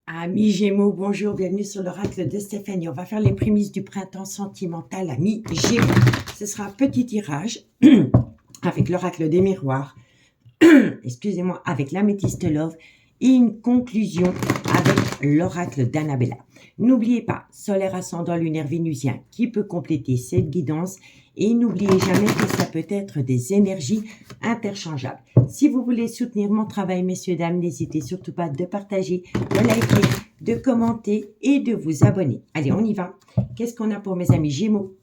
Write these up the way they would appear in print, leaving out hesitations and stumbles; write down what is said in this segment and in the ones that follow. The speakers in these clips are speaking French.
Amis Gémeaux, bonjour, bienvenue sur l'oracle de Stéphanie. On va faire les prémices du printemps sentimental, amis Gémeaux. Ce sera un petit tirage avec l'oracle des miroirs, excusez-moi, avec l'améthyste love et une conclusion avec l'oracle d'Annabella. N'oubliez pas, solaire ascendant lunaire vénusien qui peut compléter cette guidance et n'oubliez jamais que ça peut être des énergies interchangeables. Si vous voulez soutenir mon travail, messieurs, dames, n'hésitez surtout pas de partager, de liker, de commenter et de vous abonner. Allez, on y va. Qu'est-ce qu'on a pour mes amis Gémeaux?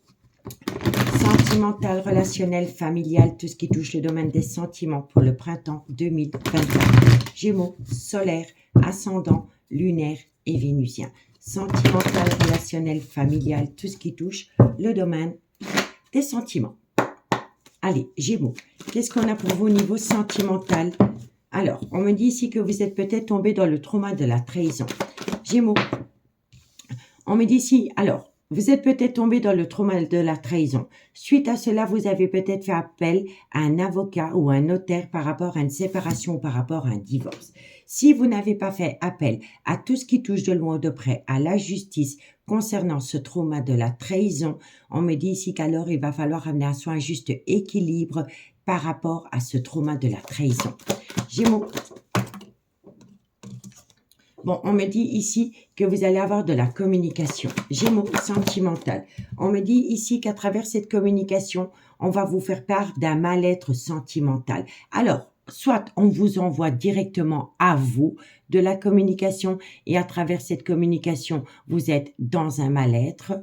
Sentimental, relationnel, familial, tout ce qui touche le domaine des sentiments pour le printemps 2024. Gémeaux, solaire, ascendant, lunaire et vénusien. Sentimental, relationnel, familial, tout ce qui touche le domaine des sentiments. Allez, Gémeaux, qu'est-ce qu'on a pour vous au niveau sentimental? Alors, on me dit ici que vous êtes peut-être tombé dans le trauma de la trahison. Gémeaux, on me dit ici, alors, vous êtes peut-être tombé dans le trauma de la trahison. Suite à cela, vous avez peut-être fait appel à un avocat ou un notaire par rapport à une séparation ou par rapport à un divorce. Si vous n'avez pas fait appel à tout ce qui touche de loin ou de près à la justice concernant ce trauma de la trahison, on me dit ici qu'alors il va falloir amener à soi un juste équilibre par rapport à ce trauma de la trahison. Gémeaux. Bon, on me dit ici que vous allez avoir de la communication. Gémeaux, sentimental. On me dit ici qu'à travers cette communication, on va vous faire part d'un mal-être sentimental. Alors, soit on vous envoie directement à vous de la communication et à travers cette communication, vous êtes dans un mal-être,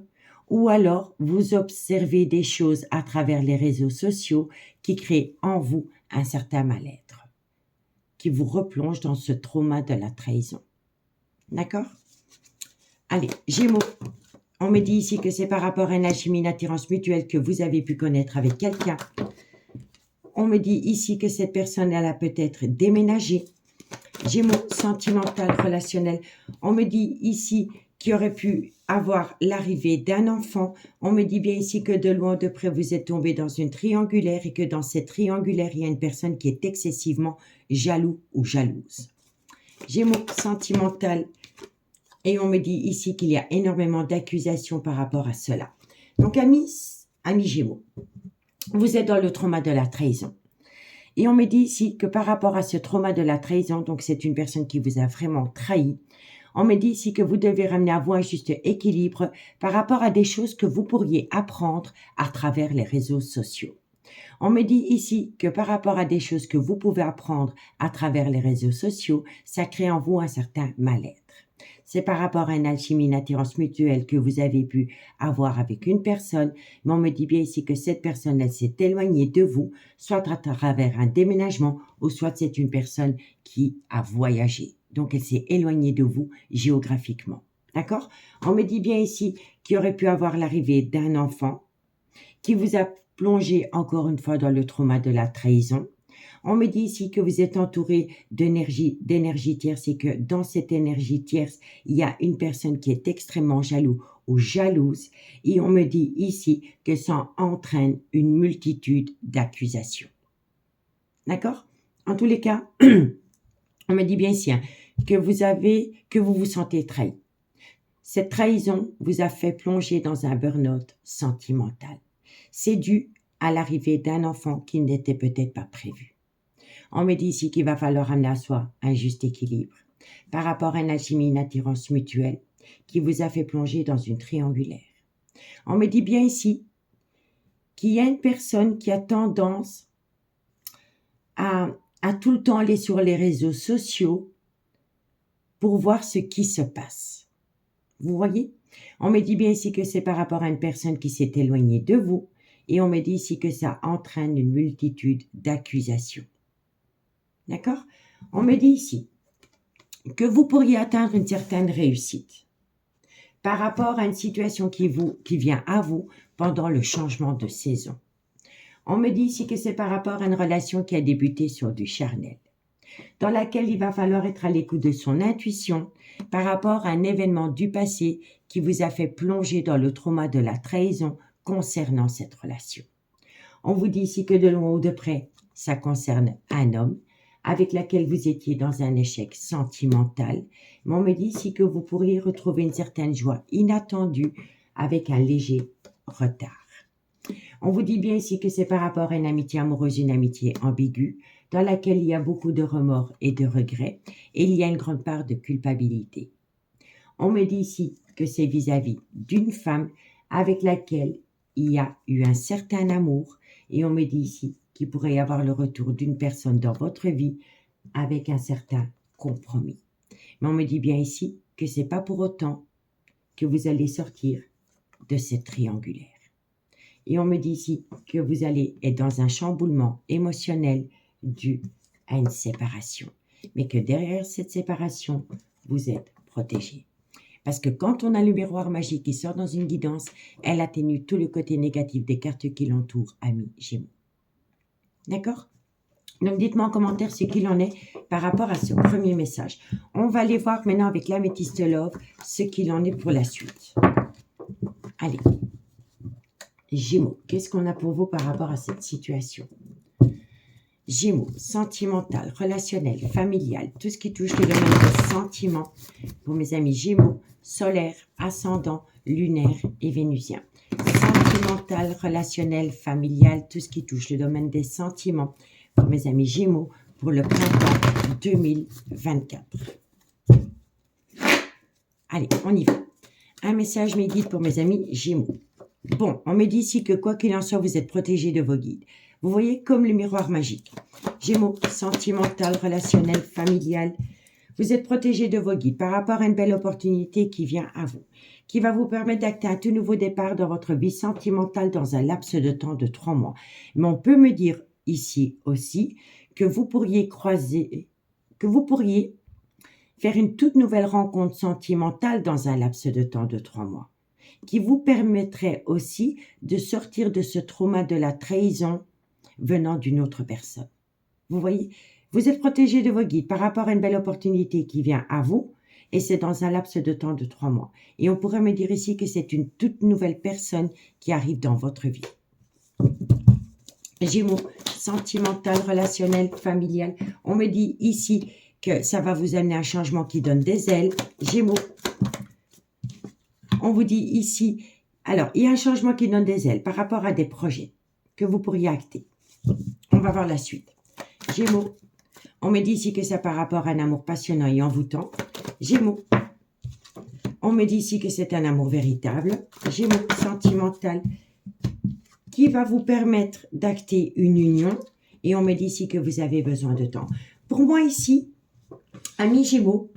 ou alors vous observez des choses à travers les réseaux sociaux qui créent en vous un certain mal-être, qui vous replonge dans ce trauma de la trahison. D'accord? Allez, Gémeaux. On me dit ici que c'est par rapport à une alchimie, une attirance mutuelle que vous avez pu connaître avec quelqu'un. On me dit ici que cette personne, elle a peut-être déménagé. Gémeaux, sentimental, relationnel. On me dit ici qu'il aurait pu avoir l'arrivée d'un enfant. On me dit bien ici que de loin ou de près, vous êtes tombé dans une triangulaire et que dans cette triangulaire, il y a une personne qui est excessivement jaloux ou jalouse. Gémeaux, sentimental. Et on me dit ici qu'il y a énormément d'accusations par rapport à cela. Donc, amis Gémeaux, vous êtes dans le trauma de la trahison. Et on me dit ici que par rapport à ce trauma de la trahison, donc c'est une personne qui vous a vraiment trahi, on me dit ici que vous devez ramener à vous un juste équilibre par rapport à des choses que vous pourriez apprendre à travers les réseaux sociaux. On me dit ici que par rapport à des choses que vous pouvez apprendre à travers les réseaux sociaux, ça crée en vous un certain mal-être. C'est par rapport à une alchimie, une attirance mutuelle que vous avez pu avoir avec une personne, mais on me dit bien ici que cette personne, elle s'est éloignée de vous, soit à travers un déménagement, ou soit c'est une personne qui a voyagé. Donc, elle s'est éloignée de vous géographiquement. D'accord? On me dit bien ici qu'il aurait pu avoir l'arrivée d'un enfant qui vous a plongé encore une fois dans le trauma de la trahison. On me dit ici que vous êtes entouré d'énergie tierce et que dans cette énergie tierce, il y a une personne qui est extrêmement jaloux ou jalouse. Et on me dit ici que ça entraîne une multitude d'accusations. D'accord? En tous les cas, on me dit bien ici que vous vous sentez trahi. Cette trahison vous a fait plonger dans un burn-out sentimental. C'est dû à l'arrivée d'un enfant qui n'était peut-être pas prévu. On me dit ici qu'il va falloir amener à soi un juste équilibre par rapport à une alchimie, une attirance mutuelle qui vous a fait plonger dans une triangulaire. On me dit bien ici qu'il y a une personne qui a tendance à tout le temps aller sur les réseaux sociaux pour voir ce qui se passe. Vous voyez? On me dit bien ici que c'est par rapport à une personne qui s'est éloignée de vous et on me dit ici que ça entraîne une multitude d'accusations. D'accord? On me dit ici que vous pourriez atteindre une certaine réussite par rapport à une situation qui vient à vous pendant le changement de saison. On me dit ici que c'est par rapport à une relation qui a débuté sur du charnel, dans laquelle il va falloir être à l'écoute de son intuition par rapport à un événement du passé qui vous a fait plonger dans le trauma de la trahison concernant cette relation. On vous dit ici que de loin ou de près, ça concerne un homme, avec laquelle vous étiez dans un échec sentimental. Mais on me dit ici que vous pourriez retrouver une certaine joie inattendue avec un léger retard. On vous dit bien ici que c'est par rapport à une amitié amoureuse, une amitié ambiguë, dans laquelle il y a beaucoup de remords et de regrets, et il y a une grande part de culpabilité. On me dit ici que c'est vis-à-vis d'une femme avec laquelle il y a eu un certain amour, et on me dit ici qu'il pourrait y avoir le retour d'une personne dans votre vie avec un certain compromis. Mais on me dit bien ici que c'est pas pour autant que vous allez sortir de cette triangulaire. Et on me dit ici que vous allez être dans un chamboulement émotionnel dû à une séparation. Mais que derrière cette séparation, vous êtes protégé. Parce que quand on a le miroir magique qui sort dans une guidance, elle atténue tout le côté négatif des cartes qui l'entourent, amis Gémeaux. D'accord? Donc dites-moi en commentaire ce qu'il en est par rapport à ce premier message. On va aller voir maintenant avec l'améthyste love ce qu'il en est pour la suite. Allez. Gémeaux, qu'est-ce qu'on a pour vous par rapport à cette situation? Gémeaux, sentimental, relationnel, familial, tout ce qui touche le domaine des sentiments pour mes amis Gémeaux, solaire, ascendant, lunaire et vénusien. Sentimental, relationnel, familial, tout ce qui touche le domaine des sentiments pour mes amis Gémeaux pour le printemps 2024. Allez, on y va. Un message mes guides pour mes amis Gémeaux. Bon, on me dit ici que quoi qu'il en soit, vous êtes protégés de vos guides. Vous voyez comme le miroir magique. Gémeaux, sentimental, relationnel, familial. Vous êtes protégés de vos guides par rapport à une belle opportunité qui vient à vous, qui va vous permettre d'acter un tout nouveau départ dans votre vie sentimentale dans un laps de temps de 3 mois. Mais on peut me dire ici aussi que vous pourriez faire une toute nouvelle rencontre sentimentale dans un laps de temps de 3 mois. Qui vous permettrait aussi de sortir de ce trauma de la trahison venant d'une autre personne. Vous voyez, vous êtes protégé de vos guides par rapport à une belle opportunité qui vient à vous et c'est dans un laps de temps de 3 mois. Et on pourrait me dire ici que c'est une toute nouvelle personne qui arrive dans votre vie. Gémeaux, sentimental, relationnel, familial. On me dit ici que ça va vous amener un changement qui donne des ailes. Gémeaux. On vous dit ici, alors, il y a un changement qui donne des ailes par rapport à des projets que vous pourriez acter. On va voir la suite. Gémeaux, on me dit ici que c'est par rapport à un amour passionnant et envoûtant. Gémeaux, on me dit ici que c'est un amour véritable. Gémeaux, sentimental, qui va vous permettre d'acter une union. Et on me dit ici que vous avez besoin de temps. Pour moi ici, amis Gémeaux,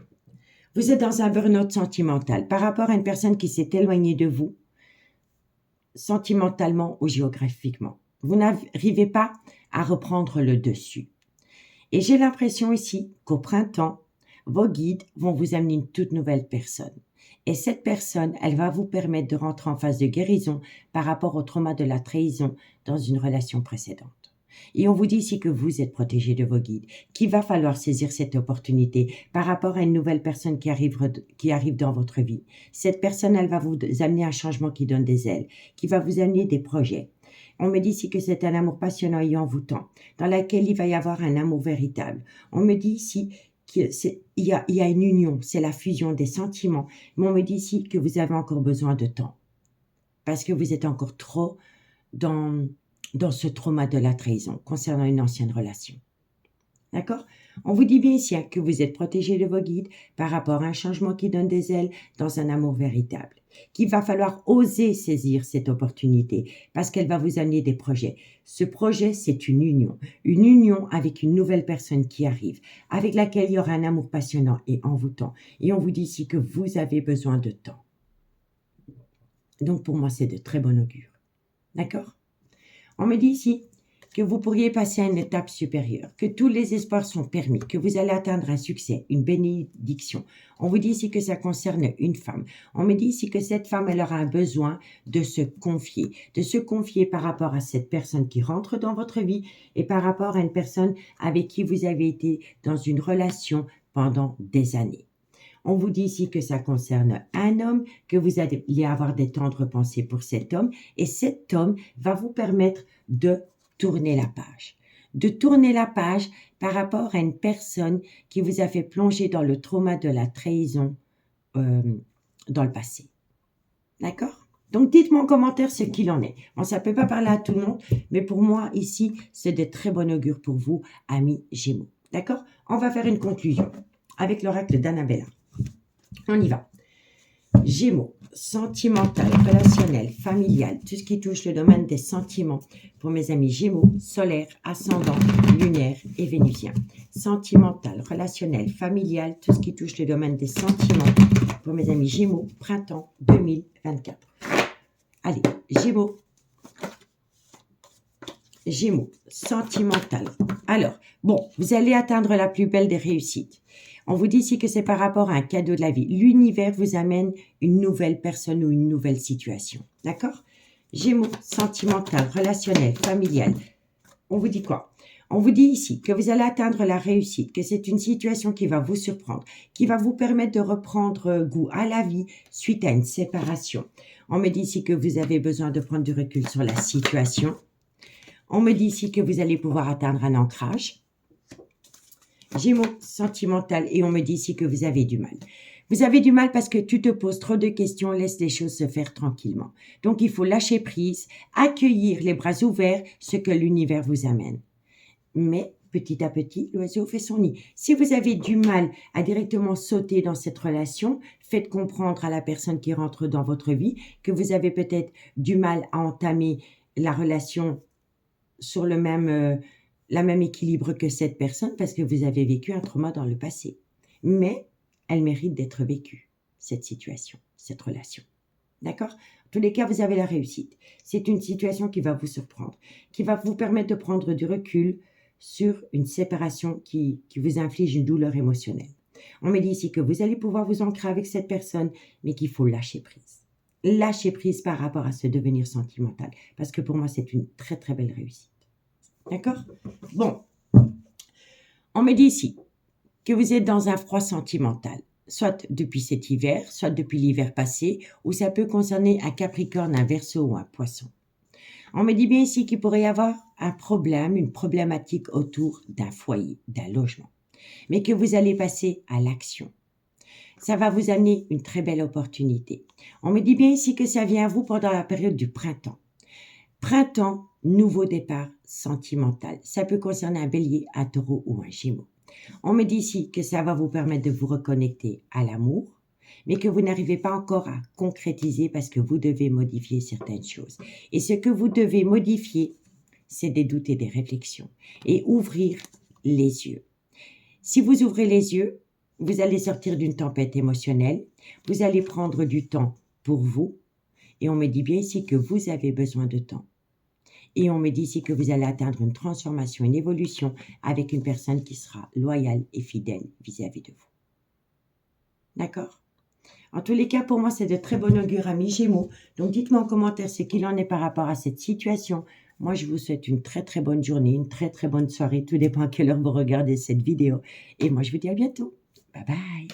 vous êtes dans un burn-out sentimental par rapport à une personne qui s'est éloignée de vous, sentimentalement ou géographiquement. Vous n'arrivez pas à reprendre le dessus. Et j'ai l'impression ici qu'au printemps, vos guides vont vous amener une toute nouvelle personne. Et cette personne, elle va vous permettre de rentrer en phase de guérison par rapport au trauma de la trahison dans une relation précédente. Et on vous dit ici que vous êtes protégé de vos guides, qu'il va falloir saisir cette opportunité par rapport à une nouvelle personne qui arrive dans votre vie. Cette personne, elle va vous amener un changement qui donne des ailes, qui va vous amener des projets. On me dit ici que c'est un amour passionnant et envoûtant, dans lequel il va y avoir un amour véritable. On me dit ici qu'il y a une union, c'est la fusion des sentiments. Mais on me dit ici que vous avez encore besoin de temps, parce que vous êtes encore trop dans ce trauma de la trahison concernant une ancienne relation. D'accord? On vous dit bien ici que vous êtes protégé de vos guides par rapport à un changement qui donne des ailes dans un amour véritable. Qu'il va falloir oser saisir cette opportunité parce qu'elle va vous amener des projets. Ce projet, c'est une union avec une nouvelle personne qui arrive, avec laquelle il y aura un amour passionnant et envoûtant. Et on vous dit ici que vous avez besoin de temps. Donc pour moi, c'est de très bon augure. D'accord? On me dit ici que vous pourriez passer à une étape supérieure, que tous les espoirs sont permis, que vous allez atteindre un succès, une bénédiction. On vous dit ici que ça concerne une femme. On me dit ici que cette femme, elle aura un besoin de se confier par rapport à cette personne qui rentre dans votre vie et par rapport à une personne avec qui vous avez été dans une relation pendant des années. On vous dit ici que ça concerne un homme, que vous allez avoir des tendres pensées pour cet homme et cet homme va vous permettre de tourner la page, de tourner la page par rapport à une personne qui vous a fait plonger dans le trauma de la trahison dans le passé. D'accord? Donc, dites-moi en commentaire ce qu'il en est. Bon, ça ne peut pas parler à tout le monde, mais pour moi, ici, c'est de très bon augure pour vous, amis Gémeaux. D'accord? On va faire une conclusion avec l'oracle d'Annabella. On y va. Gémeaux, sentimental, relationnel, familial, tout ce qui touche le domaine des sentiments pour mes amis Gémeaux, solaire, ascendant, lunaire et vénusien. Sentimental, relationnel, familial, tout ce qui touche le domaine des sentiments pour mes amis Gémeaux, printemps 2024. Allez, Gémeaux. Gémeaux, sentimental. Alors, bon, vous allez atteindre la plus belle des réussites. On vous dit ici que c'est par rapport à un cadeau de la vie. L'univers vous amène une nouvelle personne ou une nouvelle situation. D'accord? Gémeaux, sentimental, relationnel, familial. On vous dit quoi? On vous dit ici que vous allez atteindre la réussite, que c'est une situation qui va vous surprendre, qui va vous permettre de reprendre goût à la vie suite à une séparation. On me dit ici que vous avez besoin de prendre du recul sur la situation. On me dit ici que vous allez pouvoir atteindre un ancrage. Gémeaux, sentimental, et on me dit ici que vous avez du mal. Vous avez du mal parce que tu te poses trop de questions, laisse les choses se faire tranquillement. Donc, il faut lâcher prise, accueillir les bras ouverts ce que l'univers vous amène. Mais, petit à petit, l'oiseau fait son nid. Si vous avez du mal à directement sauter dans cette relation, faites comprendre à la personne qui rentre dans votre vie que vous avez peut-être du mal à entamer la relation sur la même équilibre que cette personne parce que vous avez vécu un trauma dans le passé. Mais elle mérite d'être vécue, cette situation, cette relation. D'accord? En tous les cas, vous avez la réussite. C'est une situation qui va vous surprendre, qui va vous permettre de prendre du recul sur une séparation qui vous inflige une douleur émotionnelle. On me dit ici que vous allez pouvoir vous ancrer avec cette personne, mais qu'il faut lâcher prise. Lâcher prise par rapport à ce devenir sentimental. Parce que pour moi, c'est une très très belle réussite. D'accord? Bon. On me dit ici que vous êtes dans un froid sentimental. Soit depuis cet hiver, soit depuis l'hiver passé, ou ça peut concerner un Capricorne, un Verseau ou un Poisson. On me dit bien ici qu'il pourrait y avoir un problème, une problématique autour d'un foyer, d'un logement. Mais que vous allez passer à l'action. Ça va vous amener une très belle opportunité. On me dit bien ici que ça vient à vous pendant la période du printemps. Printemps, nouveau départ sentimental. Ça peut concerner un bélier, un taureau ou un gémeau. On me dit ici que ça va vous permettre de vous reconnecter à l'amour, mais que vous n'arrivez pas encore à concrétiser parce que vous devez modifier certaines choses. Et ce que vous devez modifier, c'est des doutes et des réflexions. Et ouvrir les yeux. Si vous ouvrez les yeux, vous allez sortir d'une tempête émotionnelle, vous allez prendre du temps pour vous, et on me dit bien ici que vous avez besoin de temps. Et on me dit ici que vous allez atteindre une transformation, une évolution avec une personne qui sera loyale et fidèle vis-à-vis de vous. D'accord? En tous les cas, pour moi, c'est de très bon augure, amis Gémeaux. Donc, dites-moi en commentaire ce qu'il en est par rapport à cette situation. Moi, je vous souhaite une très très bonne journée, une très très bonne soirée. Tout dépend à quelle heure vous regardez cette vidéo. Et moi, je vous dis à bientôt. Bye bye.